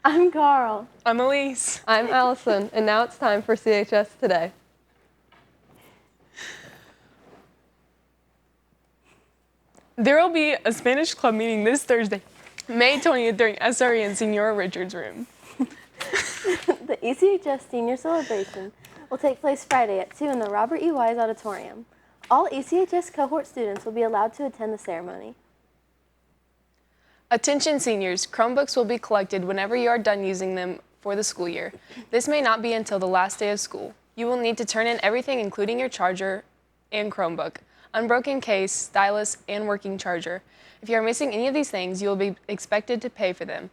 I'm Carl. I'm Elise. I'm Allison, and now it's time for CHS Today. There will be a Spanish club meeting this Thursday, May 20th during SRE in Senora Richards' room. The ECHS Senior Celebration will take place Friday at 2 in the Robert E. Wise Auditorium. All ECHS cohort students will be allowed to attend the ceremony. Attention seniors, Chromebooks will be collected whenever you are done using them for the school year. This may not be until the last day of school. You will need to turn in everything including your charger and Chromebook, unbroken case, stylus, and working charger. If you are missing any of these things, you will be expected to pay for them.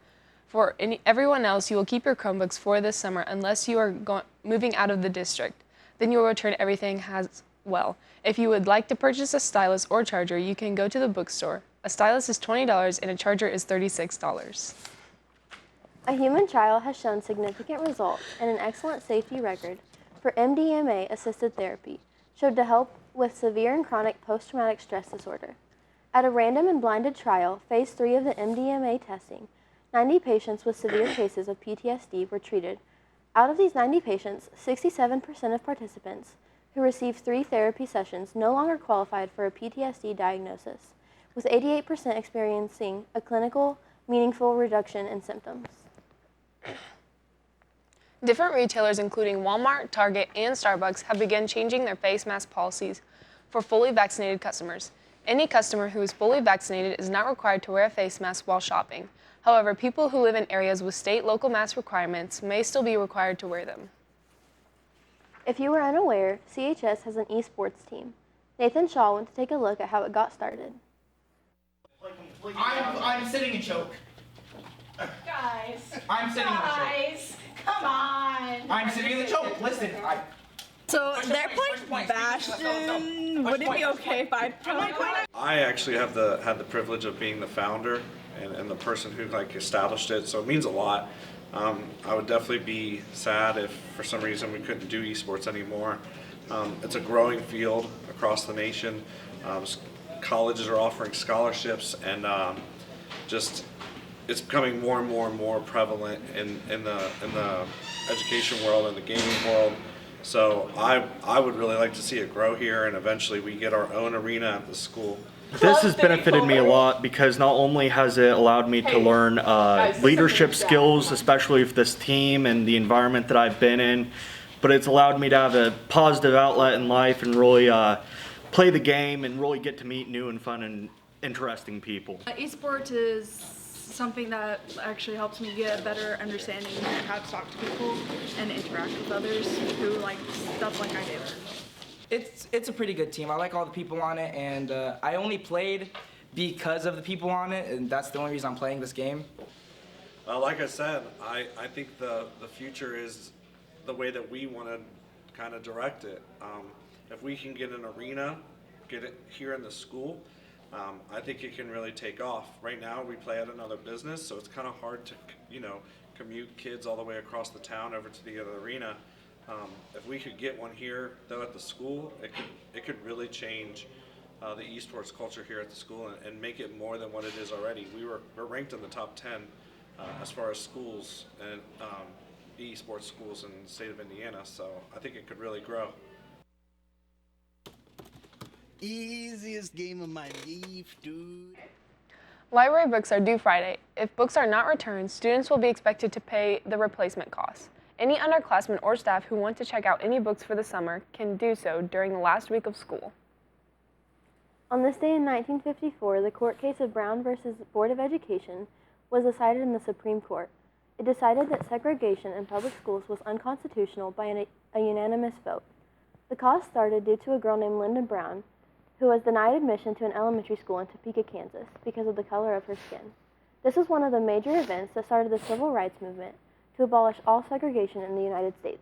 For everyone else, you will keep your Chromebooks for this summer unless you are moving out of the district. Then you will return everything as well. If you would like to purchase a stylus or charger, you can go to the bookstore. A stylus is $20 and a charger is $36. A human trial has shown significant results and an excellent safety record for MDMA-assisted therapy, showed to help with severe and chronic post-traumatic stress disorder. At a random and blinded trial, Phase 3 of the MDMA testing, 90 patients with severe cases of PTSD were treated. Out of these 90 patients, 67% of participants who received 3 therapy sessions no longer qualified for a PTSD diagnosis, with 88% experiencing a clinical, meaningful reduction in symptoms. Different retailers, including Walmart, Target, and Starbucks, have begun changing their face mask policies for fully vaccinated customers. Any customer who is fully vaccinated is not required to wear a face mask while shopping. However, people who live in areas with state-local mask requirements may still be required to wear them. If you were unaware, CHS has an esports team. Nathan Shaw went to take a look at how it got started. I'm sitting in choke. Guys. I'm sitting in the choke. Guys, come on. I'm sitting in the choke. Listen, So they're playing Bastion. Would it be okay if I put my point? I actually had the privilege of being the founder and the person who established it, so it means a lot. I would definitely be sad if for some reason we couldn't do esports anymore. It's a growing field across the nation. Colleges are offering scholarships, and it's becoming more and more prevalent in the education world and the gaming world. So I would really like to see it grow here, and eventually we get our own arena at the school. This has benefited me a lot because not only has it allowed me to learn leadership skills, especially with this team and the environment that I've been in, but it's allowed me to have a positive outlet in life and really play the game and really get to meet new and fun and interesting people. Esports is something that actually helps me get a better understanding of how to talk to people and interact with others who like stuff like I do. it's a pretty good team. I like all the people on it, and I only played because of the people on it, and that's the only reason I'm playing this game. Like I said, I think the future is the way that we want to kind of direct it. If we can get an arena, get it here in the school, I think it can really take off. Right now we play at another business, so it's kind of hard to, commute kids all the way across the town over to the other arena. If we could get one here, though, at the school, it could really change the esports culture here at the school and make it more than what it is already. We're ranked in the top 10 as far as schools and esports schools in the state of Indiana, so I think it could really grow. Easiest game of my life, dude. Library books are due Friday. If books are not returned, students will be expected to pay the replacement costs. Any underclassmen or staff who want to check out any books for the summer can do so during the last week of school. On this day in 1954, the court case of Brown versus Board of Education was decided in the Supreme Court. It decided that segregation in public schools was unconstitutional by a unanimous vote. The cause started due to a girl named Linda Brown, who was denied admission to an elementary school in Topeka, Kansas, because of the color of her skin. This was one of the major events that started the civil rights movement to abolish all segregation in the United States.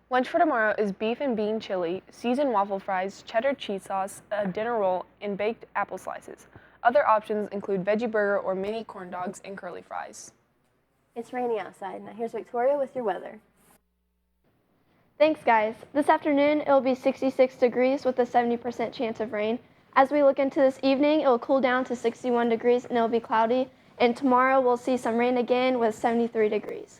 Lunch for tomorrow is beef and bean chili, seasoned waffle fries, cheddar cheese sauce, a dinner roll, and baked apple slices. Other options include veggie burger or mini corn dogs and curly fries. It's rainy outside. Now here's Victoria with your weather. Thanks, guys. This afternoon, it will be 66 degrees with a 70% chance of rain. As we look into this evening, it will cool down to 61 degrees and it will be cloudy. And tomorrow we'll see some rain again with 73 degrees.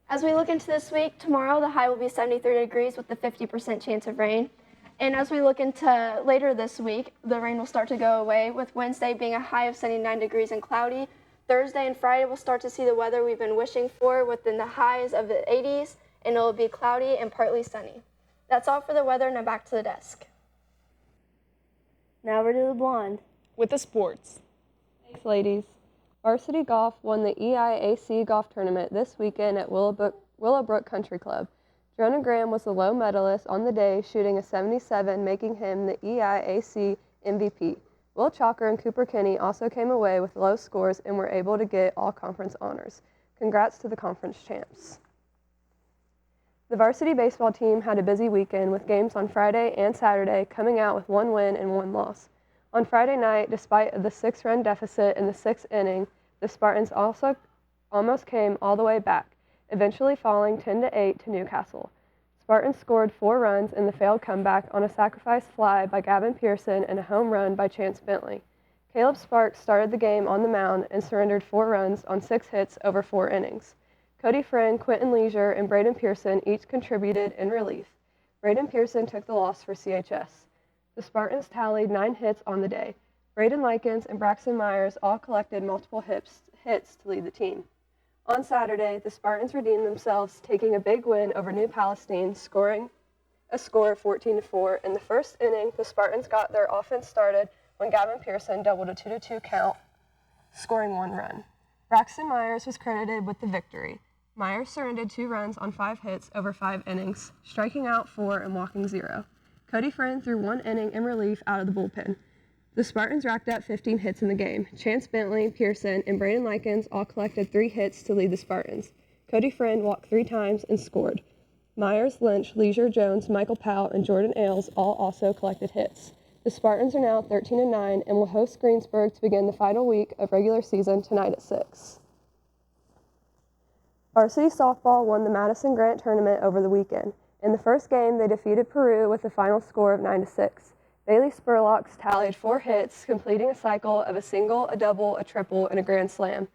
As we look into this week, tomorrow the high will be 73 degrees with the 50% chance of rain. And as we look into later this week, the rain will start to go away, with Wednesday being a high of 79 degrees and cloudy. Thursday and Friday we'll start to see the weather we've been wishing for, within the highs of the 80s, and it'll be cloudy and partly sunny. That's all for the weather. Now back to the desk. Now we're to the blonde. With the sports. Thanks, ladies. Varsity Golf won the EIAC golf tournament this weekend at Willowbrook Country Club. Jonah Graham was the low medalist on the day, shooting a 77, making him the EIAC MVP. Will Chalker and Cooper Kinney also came away with low scores and were able to get all conference honors. Congrats to the conference champs. The varsity baseball team had a busy weekend with games on Friday and Saturday, coming out with 1 win and 1 loss. On Friday night, despite the 6-run deficit in the 6th inning, the Spartans also almost came all the way back, eventually falling 10-8 to Newcastle. Spartans scored 4 runs in the failed comeback on a sacrifice fly by Gavin Pearson and a home run by Chance Bentley. Caleb Sparks started the game on the mound and surrendered 4 runs on 6 hits over 4 innings. Cody Friend, Quentin Leisure, and Braden Pearson each contributed in relief. Braden Pearson took the loss for CHS. The Spartans tallied 9 hits on the day. Braden Likens and Braxton Myers all collected multiple hits to lead the team. On Saturday, the Spartans redeemed themselves, taking a big win over New Palestine, scoring a score of 14-4. In the first inning, the Spartans got their offense started when Gavin Pearson doubled a 2-2 count, scoring 1 run. Braxton Myers was credited with the victory. Myers surrendered 2 runs on 5 hits over 5 innings, striking out 4 and walking 0. Cody Friend threw 1 inning in relief out of the bullpen. The Spartans racked up 15 hits in the game. Chance Bentley, Pearson, and Braden Likens all collected 3 hits to lead the Spartans. Cody Friend walked 3 times and scored. Myers, Lynch, Leisure Jones, Michael Powell, and Jordan Ailes all also collected hits. The Spartans are now 13-9 and will host Greensburg to begin the final week of regular season tonight at 6. Varsity softball won the Madison Grant tournament over the weekend. In the first game, they defeated Peru with a final score of 9-6. Bailey Spurlocks tallied 4 hits, completing a cycle of a single, a double, a triple, and a grand slam.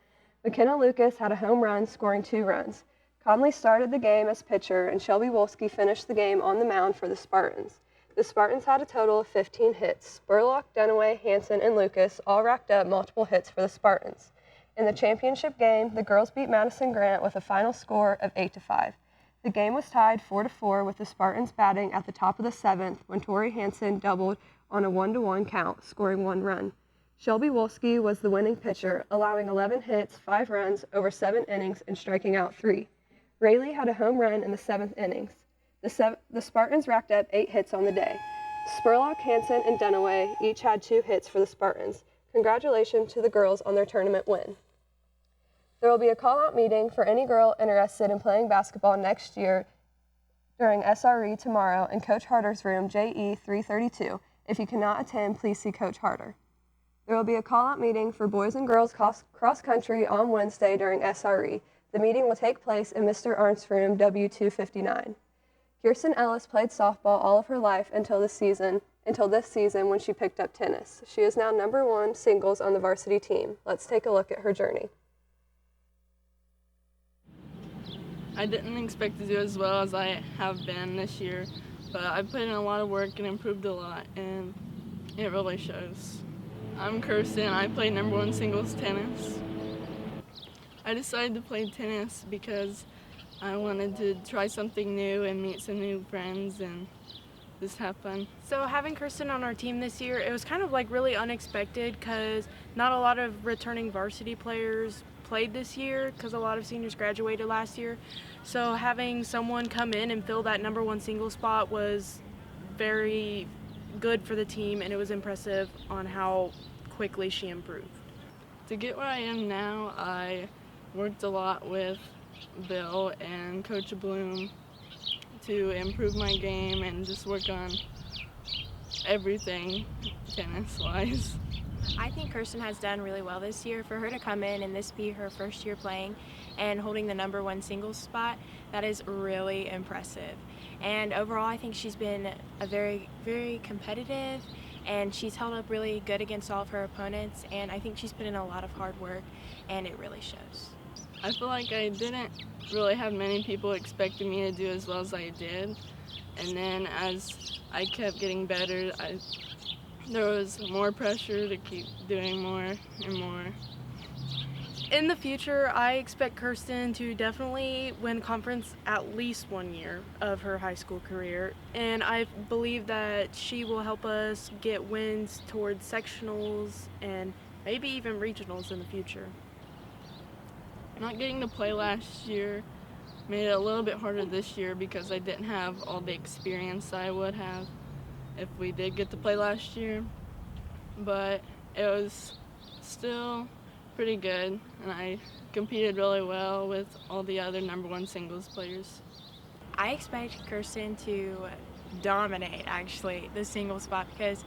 McKenna Lucas had a home run, scoring 2 runs. Conley started the game as pitcher, and Shelby Wolski finished the game on the mound for the Spartans. The Spartans had a total of 15 hits. Spurlock, Dunaway, Hansen, and Lucas all racked up multiple hits for the Spartans. In the championship game, the girls beat Madison Grant with a final score of 8-5. The game was tied 4-4 with the Spartans batting at the top of the 7th when Tori Hansen doubled on a 1-1 count, scoring 1 run. Shelby Wolski was the winning pitcher, allowing 11 hits, 5 runs over 7 innings, and striking out 3. Rayleigh had a home run in the 7th innings. The Spartans racked up 8 hits on the day. Spurlock, Hansen, and Dunaway each had 2 hits for the Spartans. Congratulations to the girls on their tournament win. There will be a call-out meeting for any girl interested in playing basketball next year during SRE tomorrow in Coach Harder's room, JE 332. If you cannot attend, please see Coach Harder. There will be a call-out meeting for boys and girls cross-country on Wednesday during SRE. The meeting will take place in Mr. Arndt's room, W259. Kirsten Ellis played softball all of her life until this season when she picked up tennis. She is now #1 singles on the varsity team. Let's take a look at her journey. I didn't expect to do as well as I have been this year, but I put in a lot of work and improved a lot, and it really shows. I'm Kirsten. I play #1 singles tennis. I decided to play tennis because I wanted to try something new and meet some new friends and just have fun. So having Kirsten on our team this year, it was kind of like really unexpected because not a lot of returning varsity players played this year because a lot of seniors graduated last year. So having someone come in and fill that #1 single spot was very good for the team, and it was impressive on how quickly she improved. To get where I am now, I worked a lot with Bill and Coach Bloom to improve my game and just work on everything tennis-wise. I think Kirsten has done really well this year. For her to come in and this be her first year playing and holding the #1 singles spot, that is really impressive. And overall, I think she's been a very, very competitive and she's held up really good against all of her opponents, and I think she's put in a lot of hard work, and it really shows. I feel like I didn't really have many people expecting me to do as well as I did, and then as I kept getting better, there was more pressure to keep doing more and more. In the future, I expect Kirsten to definitely win conference at least 1 year of her high school career, and I believe that she will help us get wins towards sectionals and maybe even regionals in the future. Not getting to play last year made it a little bit harder this year because I didn't have all the experience I would have if we did get to play last year, but it was still pretty good, and I competed really well with all the other #1 singles players. I expect Kirsten to dominate, actually, the single spot because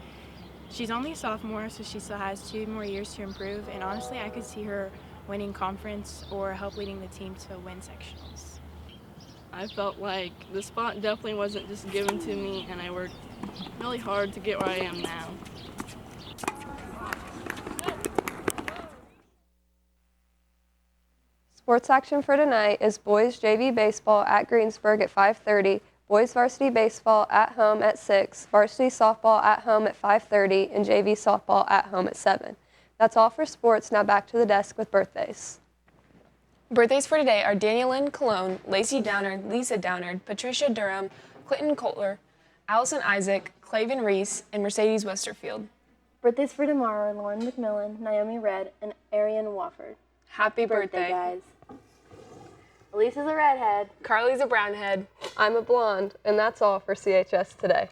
she's only a sophomore, so she still has 2 more years to improve, and honestly, I could see her winning conference or help leading the team to win sectionals. I felt like the spot definitely wasn't just given to me, and I worked really hard to get where I am now. Sports action for tonight is boys JV baseball at Greensburg at 5:30, boys varsity baseball at home at 6, varsity softball at home at 5:30, and JV softball at home at 7. That's all for sports. Now back to the desk with birthdays. Birthdays for today are Danielyn Cologne, Lacey Downard, Lisa Downard, Patricia Durham, Clinton Coulter, Allison Isaac, Clavin Reese, and Mercedes Westerfield. Birthdays for tomorrow are Lauren McMillan, Naomi Red, and Arian Wofford. Happy birthday, guys. Elise is a redhead. Karlie's a brownhead. I'm a blonde, and that's all for CHS Today.